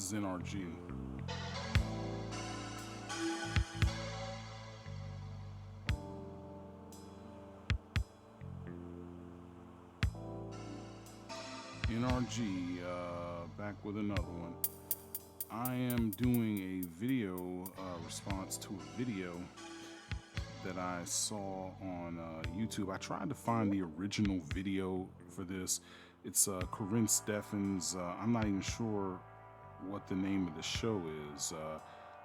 is NRG. NRG, back with another one. I am doing a video response to a video that I saw on YouTube. I tried to find the original video for this. It's Corinne Steffens. I'm not even sure what the name of the show is.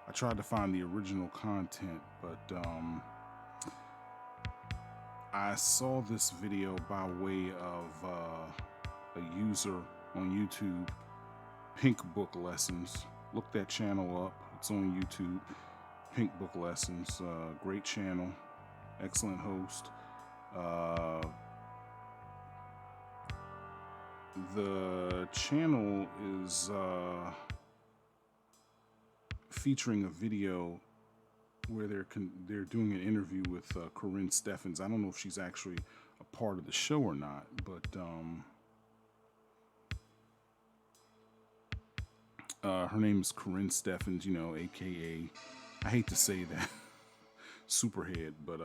I tried to find the original content, but I saw this video by way of a user on YouTube, Pink Book Lessons. Look that channel up. It's on YouTube. Pink Book Lessons, great channel, excellent host. The channel is featuring a video where they're doing an interview with Corinne Steffens. I don't know if she's actually a part of the show or not, but her name is Corinne Steffens, you know, aka, I hate to say that, Superhead, but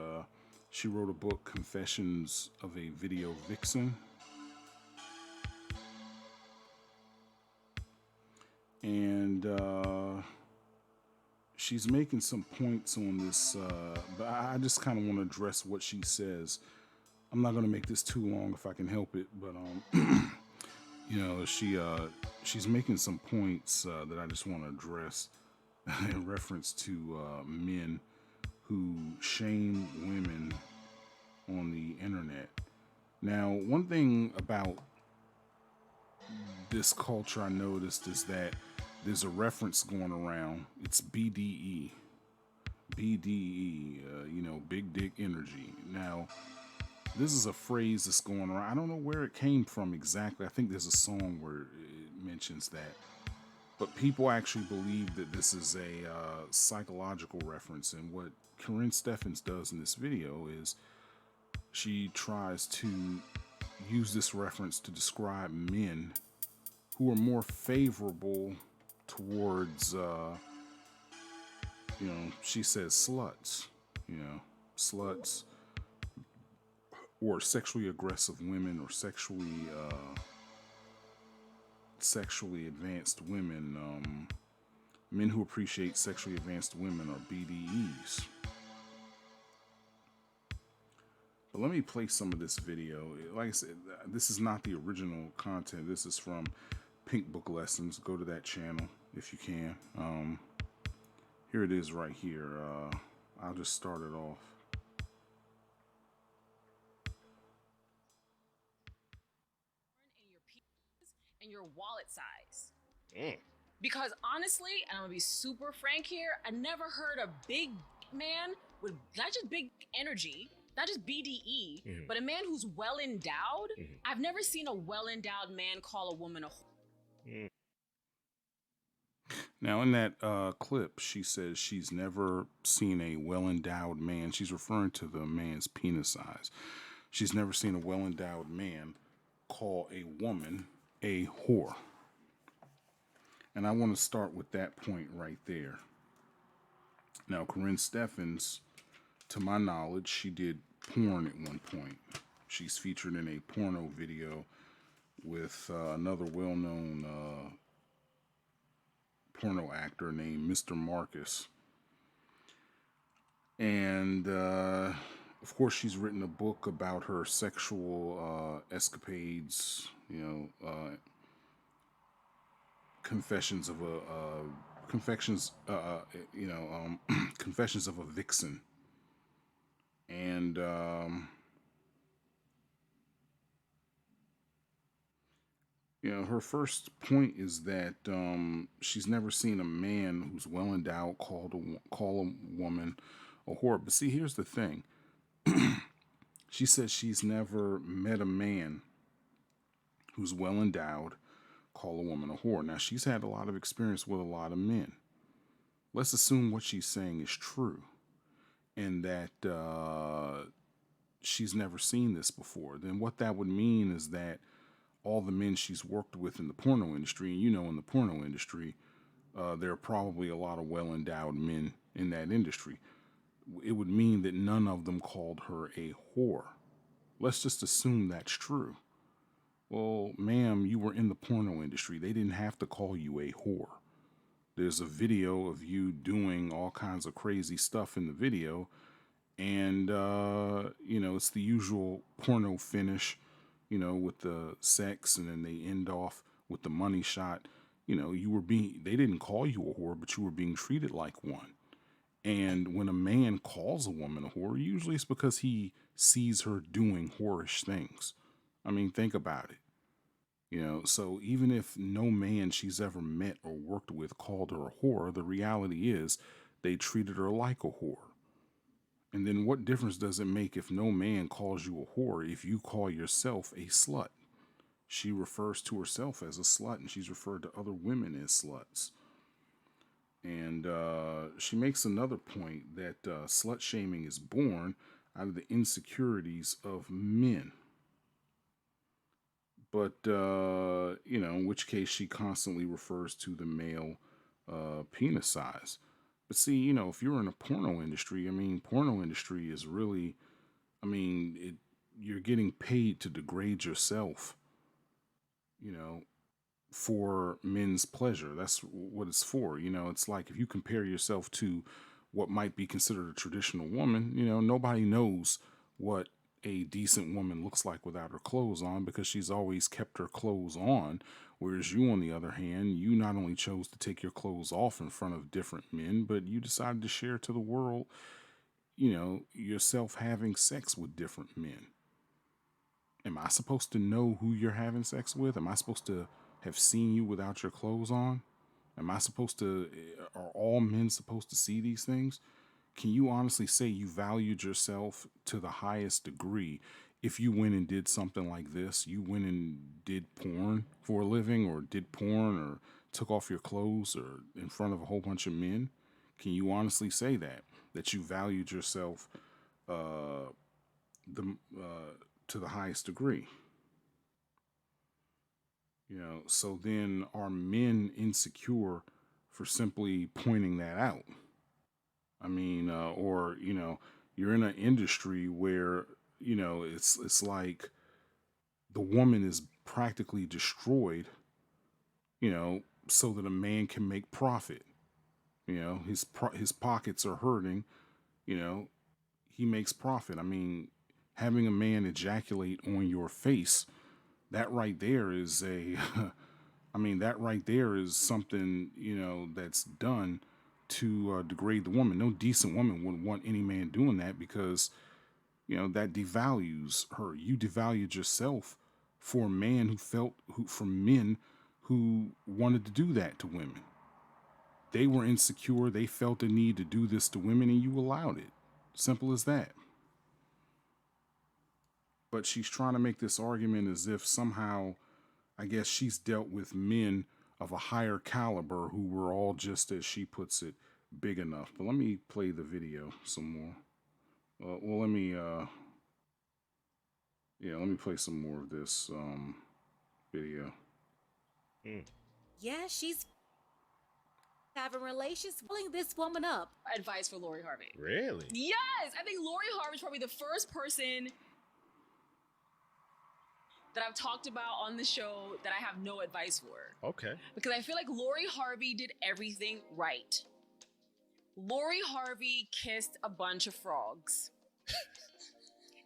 she wrote a book, Confessions of a Video Vixen. And she's making some points on this, but I just kind of want to address what she says. I'm not going to make this too long if I can help it, but you know, she's making some points that I just want to address in reference to men who shame women on the internet. Now, one thing about this culture I noticed is that there's a reference going around. It's BDE. BDE, you know, big dick energy. Now, this is a phrase that's going around. I don't know where it came from exactly. I think there's a song where it mentions that. But people actually believe that this is a psychological reference. And what Corinne Steffens does in this video is she tries to use this reference to describe men who are more favorable towards, you know, she says sluts, you know, sluts, or sexually aggressive women, or sexually advanced women. Men who appreciate sexually advanced women are BDEs. But let me play some of this video. Like I said, this is not the original content. This is from Pink Book Lessons. Go to that channel if you can. Here it is right here. I'll just start it off. And your wallet size. Because honestly, and I'm gonna be super frank here, I never heard a big man with not just big energy, not just BDE, but a man who's well endowed. I've never seen a well endowed man call a woman a whore. Now, in that clip, she says she's never seen a well-endowed man. She's referring to the man's penis size. She's never seen a well-endowed man call a woman a whore. And I want to start with that point right there. Now, Corinne Steffens, to my knowledge, she did porn at one point. She's featured in a porno video with another well-known porno actor named Mr. Marcus. And of course, she's written a book about her sexual escapades, you know, confessions of a vixen. And you know, her first point is that she's never seen a man who's well endowed call a woman a whore. But see, here's the thing. She says she's never met a man who's well endowed call a woman a whore. Now, she's had a lot of experience with a lot of men. Let's assume what she's saying is true, and that she's never seen this before. Then what that would mean is that all the men she's worked with in the porno industry, and you know, in the porno industry, there are probably a lot of well endowed men in that industry. It would mean that none of them called her a whore. Let's just assume that's true. Well, ma'am, you were in the porno industry. They didn't have to call you a whore. There's a video of you doing all kinds of crazy stuff in the video, and it's the usual porno finish, with the sex, and then they end off with the money shot. They didn't call you a whore, but you were being treated like one. And when a man calls a woman a whore, usually it's because he sees her doing whorish things. I mean, think about it. So even if no man she's ever met or worked with called her a whore, the reality is they treated her like a whore. And then what difference does it make if no man calls you a whore if you call yourself a slut? She refers to herself as a slut, and she's referred to other women as sluts. And she makes another point that slut shaming is born out of the insecurities of men. But, in which case she constantly refers to the male penis size. But see, if you're in a porno industry, I mean, porno industry is really, you're getting paid to degrade yourself, you know, for men's pleasure. That's what it's for. It's like if you compare yourself to what might be considered a traditional woman, nobody knows what a decent woman looks like without her clothes on because she's always kept her clothes on. Whereas you, on the other hand, you not only chose to take your clothes off in front of different men, but you decided to share to the world, yourself having sex with different men. Am I supposed to know who you're having sex with? Am I supposed to have seen you without your clothes on? Are all men supposed to see these things? Can you honestly say you valued yourself to the highest degree if you went and did something like this? You went and did porn for a living, or did porn, or took off your clothes, or in front of a whole bunch of men? Can you honestly say that you valued yourself uh, the to the highest degree? So then are men insecure for simply pointing that out? I mean, or you're in an industry where it's like the woman is practically destroyed, so that a man can make profit. His pockets are hurting. You know, he makes profit. I mean, having a man ejaculate on your face, that right there is a I mean, that right there is something, that's done to degrade the woman. No decent woman would want any man doing that because, that devalues her. You devalued yourself for a man for men who wanted to do that to women. They were insecure. They felt the need to do this to women, and you allowed it. Simple as that. But she's trying to make this argument as if somehow, I guess, she's dealt with men of a higher caliber who were all, just as she puts it, big enough. But let me play the video some more. Well, let me play some more of this video. Yeah, she's having relations, pulling this woman up. Advice for Lori Harvey. Really? Yes, I think Lori Harvey is probably the first person that I've talked about on the show that I have no advice for. Okay. Because I feel like Lori Harvey did everything right. Lori Harvey kissed a bunch of frogs.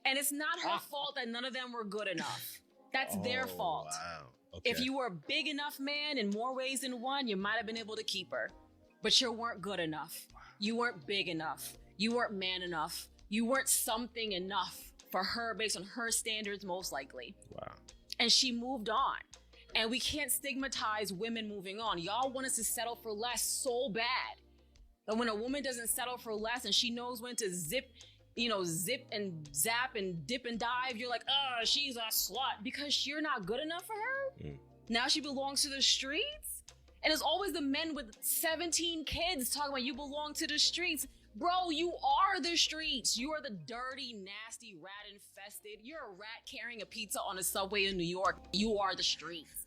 And it's not her fault that none of them were good enough. That's their fault. Wow. Okay. If you were a big enough man in more ways than one, you might have been able to keep her. But you weren't good enough. You weren't big enough. You weren't man enough. You weren't something enough for her based on her standards, most likely. Wow. And she moved on. And we can't stigmatize women moving on. Y'all want us to settle for less so bad. But when a woman doesn't settle for less and she knows when to zip and zap and dip and dive, you're like, oh, she's a slut because you're not good enough for her. Now she belongs to the streets. And it's always the men with 17 kids talking about you belong to the streets. Bro, you are the streets. You are the dirty, nasty, rat infested. You're a rat carrying a pizza on a subway in New York. You are the streets.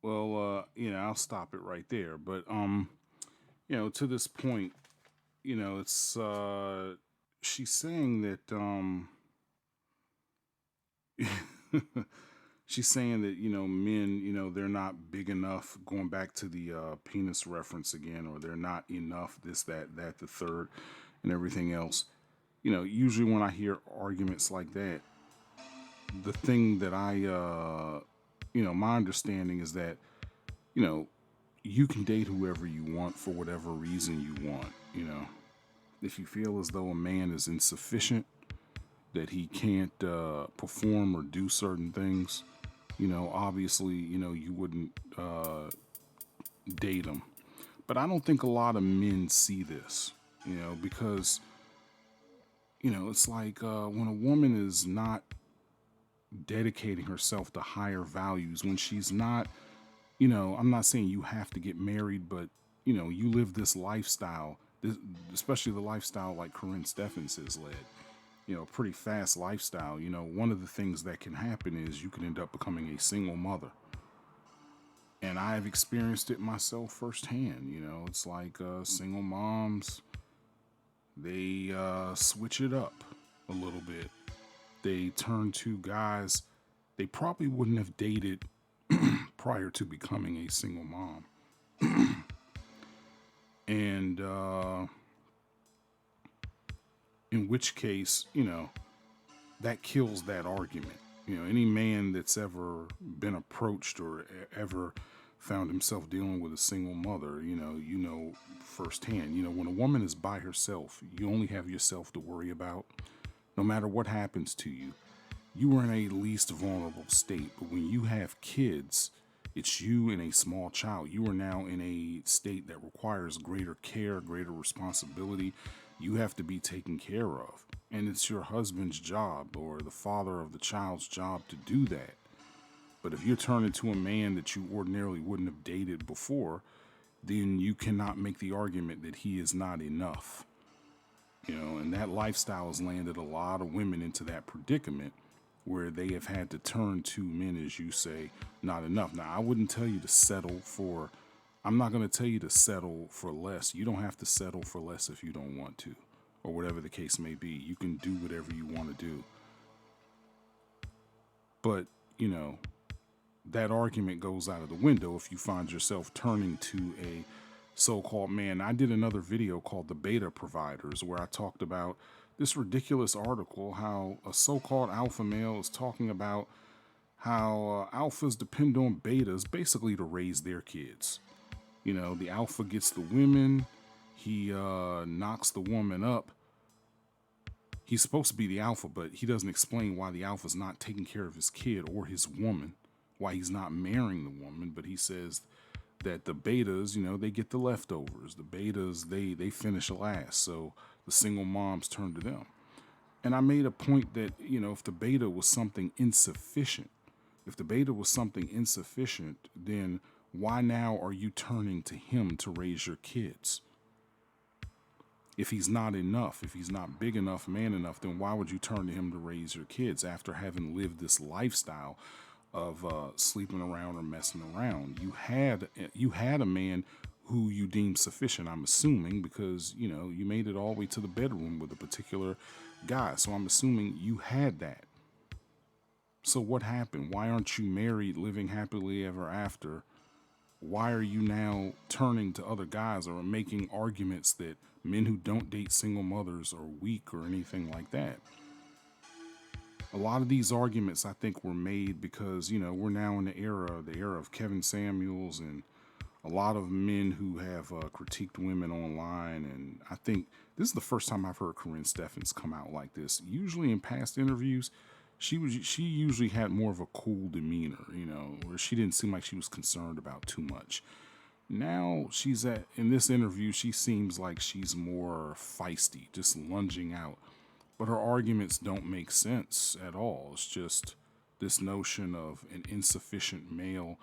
Well, I'll stop it right there. But to this point, it's she's saying that she's saying that men, they're not big enough, going back to the penis reference again, or they're not enough, this, that, the third, and everything else. Usually when I hear arguments like that, the thing that my understanding is that, you know, you can date whoever you want for whatever reason you want. If you feel as though a man is insufficient, that he can't perform or do certain things, obviously, you wouldn't date him. But I don't think a lot of men see this, because, it's like when a woman is not dedicating herself to higher values, when she's not, I'm not saying you have to get married, but, you live this lifestyle, especially the lifestyle like Corinne Steffens has led, a pretty fast lifestyle. One of the things that can happen is you can end up becoming a single mother. And I've experienced it myself firsthand. It's like single moms, they switch it up a little bit. They turn to guys they probably wouldn't have dated prior to becoming a single mom. And in which case, that kills that argument. Any man that's ever been approached or ever found himself dealing with a single mother, firsthand. When a woman is by herself, you only have yourself to worry about. No matter what happens to you, you are in a least vulnerable state. But when you have kids, it's you and a small child. You are now in a state that requires greater care, greater responsibility. You have to be taken care of. And it's your husband's job or the father of the child's job to do that. But if you're turning to a man that you ordinarily wouldn't have dated before, then you cannot make the argument that he is not enough. And that lifestyle has landed a lot of women into that predicament where they have had to turn to men, as you say, not enough. Now, I wouldn't tell you to settle for, I'm not going to tell you to settle for less. You don't have to settle for less if you don't want to, or whatever the case may be. You can do whatever you want to do. But, that argument goes out of the window if you find yourself turning to a so-called man. I did another video called The Beta Providers where I talked about this ridiculous article, how a so-called alpha male is talking about how alphas depend on betas basically to raise their kids. The alpha gets the women, he knocks the woman up. He's supposed to be the alpha, but he doesn't explain why the alpha's not taking care of his kid or his woman, why he's not marrying the woman. But he says that the betas, they get the leftovers. The betas, they finish last. So the single moms turn to them. And I made a point that, if the beta was something insufficient, then why now are you turning to him to raise your kids? If he's not enough, if he's not big enough, man enough, then why would you turn to him to raise your kids after having lived this lifestyle of sleeping around or messing around? You had a man who you deemed sufficient, I'm assuming, because, you made it all the way to the bedroom with a particular guy. So I'm assuming you had that. So what happened? Why aren't you married, living happily ever after? Why are you now turning to other guys or making arguments that men who don't date single mothers are weak or anything like that? A lot of these arguments, I think, were made because, we're now in the era of Kevin Samuels and a lot of men who have critiqued women online. And I think this is the first time I've heard Corinne Steffens come out like this. Usually in past interviews, she usually had more of a cool demeanor, where she didn't seem like she was concerned about too much. Now in this interview, she seems like she's more feisty, just lunging out. But her arguments don't make sense at all. It's just this notion of an insufficient male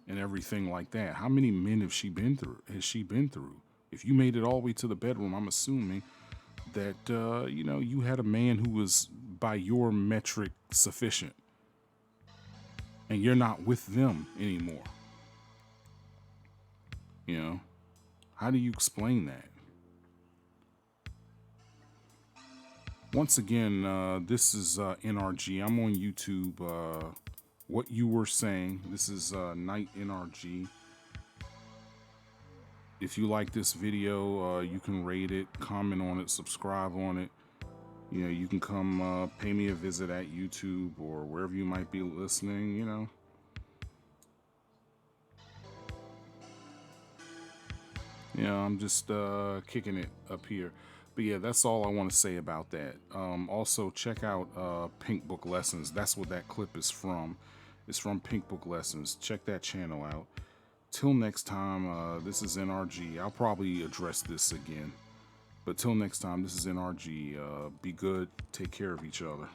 and everything like that. How many men has she been through? If you made it all the way to the bedroom, I'm assuming that, you had a man who was, by your metric, sufficient. And you're not with them anymore. You know, how do you explain that? Once again, this is NRG. I'm on YouTube. What you were saying. This is Night NRG. If you like this video, you can rate it, comment on it, subscribe on it. You know, you can come pay me a visit at YouTube or wherever you might be listening, you know. Yeah, I'm just kicking it up here. But yeah, that's all I want to say about that. Also, check out Pink Book Lessons. That's what that clip is from. It's from Pink Book Lessons. Check that channel out. Till next time, this is NRG. I'll probably address this again. But till next time, this is NRG. Be good. Take care of each other.